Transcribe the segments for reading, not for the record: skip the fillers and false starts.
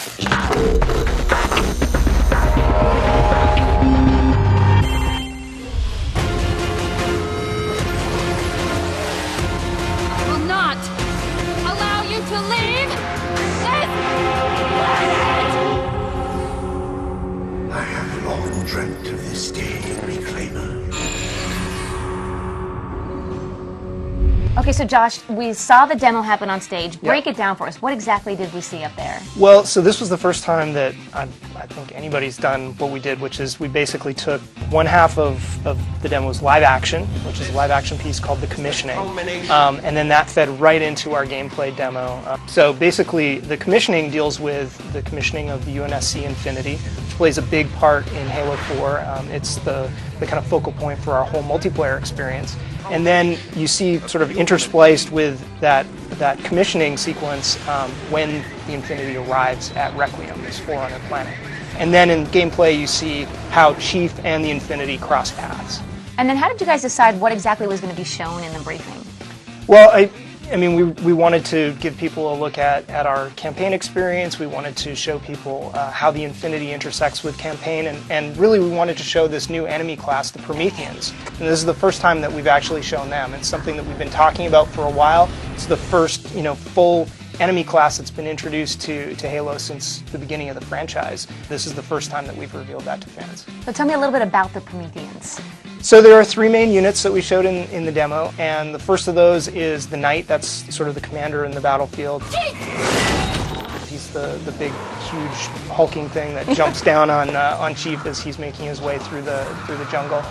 I will not allow you to leave this planet! I have long dreamt of this day, Reclaimer. Okay, so Josh, we saw the demo happen on stage. Break it down for us. What exactly did we see up there? Well, so this was the first time that I think anybody's done what we did, which is we basically took one half of the demo's live action, which is a live action piece called The Commissioning, and then that fed right into our gameplay demo. So basically, the commissioning deals with the commissioning of the UNSC Infinity, which plays a big part in Halo 4. It's the kind of focal point for our whole multiplayer experience. And then you see sort of interspliced with that commissioning sequence when the Infinity arrives at Requiem, this Forerunner planet. And then in gameplay you see how Chief and the Infinity cross paths. And then how did you guys decide what exactly was going to be shown in the briefing? Well, I mean, we wanted to give people a look at our campaign experience. We wanted to show people how the Infinity intersects with campaign, and really we wanted to show this new enemy class, the Prometheans. And this is the first time that we've actually shown them. It's something that we've been talking about for a while. It's the first, full enemy class that's been introduced to Halo since the beginning of the franchise. This is the first time that we've revealed that to fans. So tell me a little bit about the Prometheans. So there are three main units that we showed in the demo, and the first of those is the Knight. That's sort of the commander in the battlefield. He's the big, huge, hulking thing that jumps down on Chief as he's making his way through the jungle.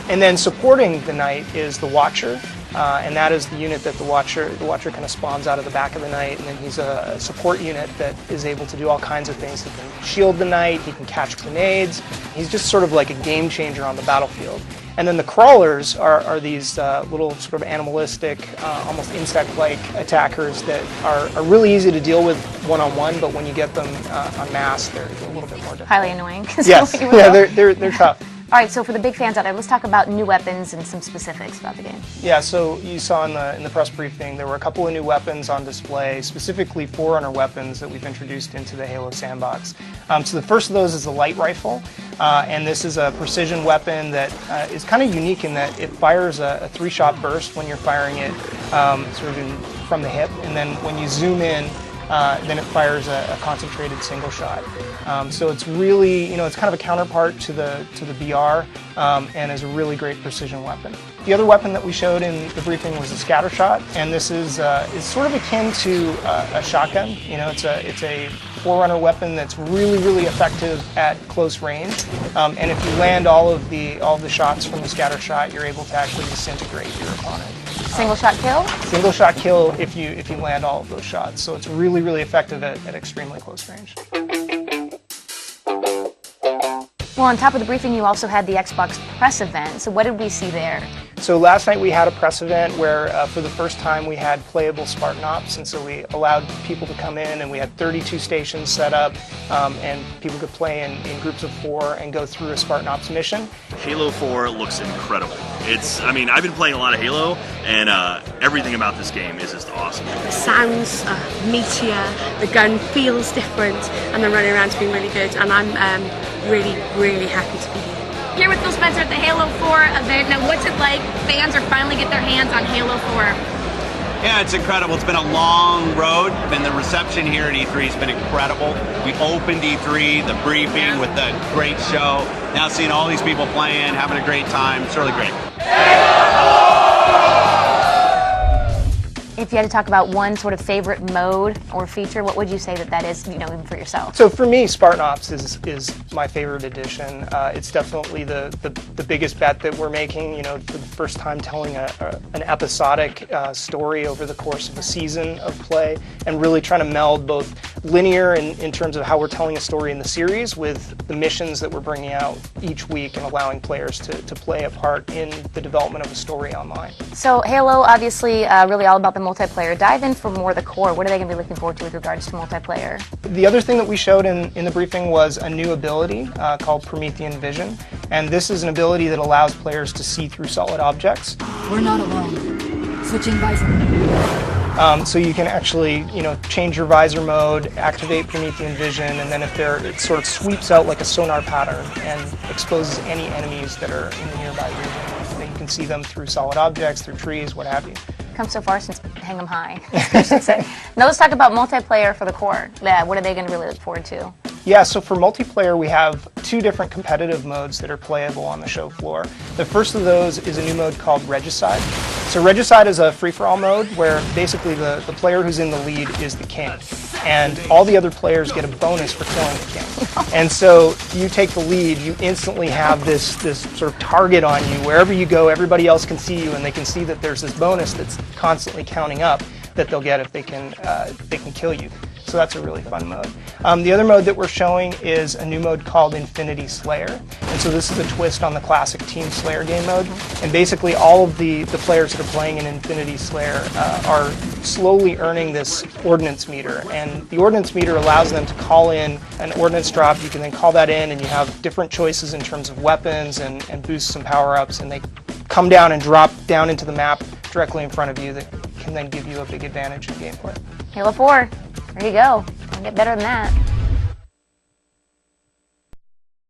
And then supporting the Knight is the Watcher, and that is the unit that the Watcher kind of spawns out of the back of the Knight, and then he's a support unit that is able to do all kinds of things. He can shield the Knight, he can catch grenades. He's just sort of like a game changer on the battlefield. And then the Crawlers are these little sort of animalistic, almost insect-like attackers that are really easy to deal with one-on-one, but when you get them en masse, they're a little bit more difficult. Highly annoying. Yes, yeah, they're tough. All right, so for the big fans out there, let's talk about new weapons and some specifics about the game. Yeah, so you saw in the press briefing there were a couple of new weapons on display, specifically Forerunner weapons that we've introduced into the Halo sandbox. So the first of those is the light rifle, and this is a precision weapon that is kind of unique in that it fires a 3-shot burst when you're firing it sort of from the hip, and then when you zoom in, then it fires a concentrated single shot. So it's really, it's kind of a counterpart to the BR, and is a really great precision weapon. The other weapon that we showed in the briefing was the scatter shot, and this is sort of akin to a shotgun. It's a Forerunner weapon that's really effective at close range, and if you land all of the shots from the scatter shot, you're able to actually disintegrate your opponent. Single shot kill? Single shot kill if you land all of those shots. So it's really effective at extremely close range. Well, on top of the briefing, you also had the Xbox press event. So what did we see there? So last night we had a press event where for the first time we had playable Spartan Ops, and so we allowed people to come in, and we had 32 stations set up, and people could play in groups of 4 and go through a Spartan Ops mission. Halo 4 looks incredible. I've been playing a lot of Halo, and everything about this game is just awesome. The sounds are meatier, the gun feels different, and the running around's been really good, and I'm really happy to be here. Here with Phil Spencer at the Halo 4 event. Now, what's it like? Fans are finally get their hands on Halo 4. Yeah, it's incredible. It's been a long road, and the reception here at E3 has been incredible. We opened E3, the briefing with the great show. Now seeing all these people playing, having a great time. It's really great. If you had to talk about one sort of favorite mode or feature, what would you say that is, even for yourself? So for me, Spartan Ops is my favorite edition. It's definitely the biggest bet that we're making, for the first time telling an episodic story over the course of a season of play, and really trying to meld both linear in terms of how we're telling a story in the series with the missions that we're bringing out each week and allowing players to play a part in the development of a story online. So Halo, obviously, really all about the multiplayer. Dive in for more of the core. What are they going to be looking forward to with regards to multiplayer? The other thing that we showed in the briefing was a new ability called Promethean Vision, and this is an ability that allows players to see through solid objects. We're not alone. Switching Bison. So you can actually, change your visor mode, activate Promethean vision, and then it sort of sweeps out like a sonar pattern and exposes any enemies that are in the nearby region. And then you can see them through solid objects, through trees, what have you. Come so far since Hang 'em High. Now let's talk about multiplayer for the core. Yeah, what are they going to really look forward to? Yeah, so for multiplayer, we have 2 different competitive modes that are playable on the show floor. The first of those is a new mode called Regicide. So Regicide is a free-for-all mode where basically the player who's in the lead is the king. And all the other players get a bonus for killing the king. And so you take the lead, you instantly have this sort of target on you. Wherever you go, everybody else can see you, and they can see that there's this bonus that's constantly counting up that they'll get if they can kill you. So that's a really fun mode. The other mode that we're showing is a new mode called Infinity Slayer. And so this is a twist on the classic Team Slayer game mode. And basically all of the players that are playing in Infinity Slayer are slowly earning this ordnance meter. And the ordnance meter allows them to call in an ordnance drop. You can then call that in, and you have different choices in terms of weapons and boost some power-ups. And they come down and drop down into the map directly in front of you that can then give you a big advantage in gameplay. Halo 4. There you go. Can't get better than that.